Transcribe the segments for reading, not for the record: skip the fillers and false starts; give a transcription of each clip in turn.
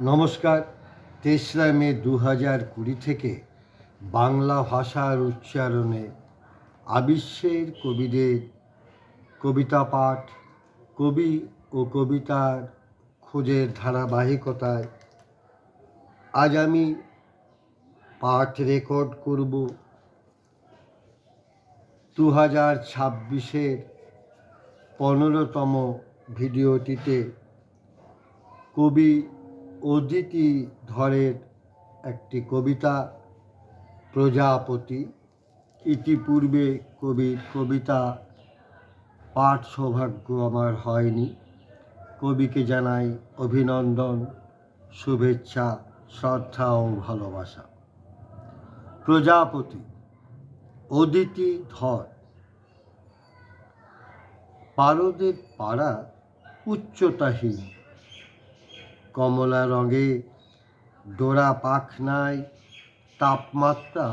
নমস্কার। ৩রা মে ২০২০ থেকে বাংলা ভাষার উচ্চারণে আবিশ্বের কবিদের কবিতা পাঠ, কবি ও কবিতার খোঁজের ধারাবাহিকতায় আজ আমি পাঠ রেকর্ড করব 2026-এর 15তম ভিডিওটিতে কবি অদিতি ধরের একটি কবিতা প্রজাপতি। ইতিপূর্বে কবির কবিতা পাঠ সৌভাগ্য আমার হয়নি। কবিকে জানাই অভিনন্দন, শুভেচ্ছা, শ্রদ্ধা ও ভালোবাসা। প্রজাপতি, অদিতি ধর। পারদের পাড়া উচ্চতাহীন, কমলা রঙে ডোরা পাখনায় তাপমাত্রা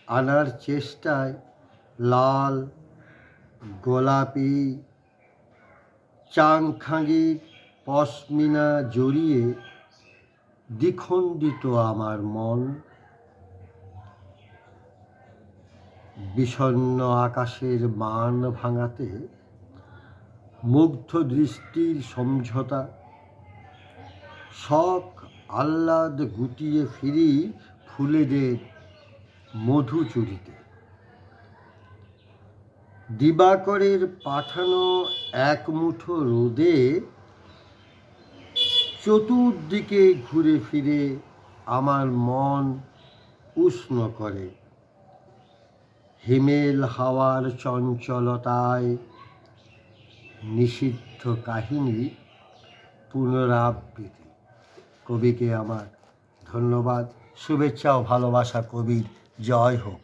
আনার চেষ্টায় লাল, গোলাপি, চাংখাঙ্গির পশমিনা জড়িয়ে দ্বিখণ্ডিত আমার মন। বিষণ্ণ আকাশের মান ভাঙাতে মুগ্ধ দৃষ্টির সমঝোতা, শখ আহ্লাদ গুটিয়ে ফিরি ফুলেদের মধু চুরিতে। দিবাকরের পাঠানো এক মুঠো রোদে চতুর্দিকে ঘুরে ফিরে আমার মন উষ্ণ করে। হিমেল হাওয়ার চঞ্চলতায় নিষিদ্ধ কাহিনী পুনরাবৃত্তি। কবিকে আমার ধন্যবাদ, শুভেচ্ছা ও ভালোবাসা। কবির জয় হোক।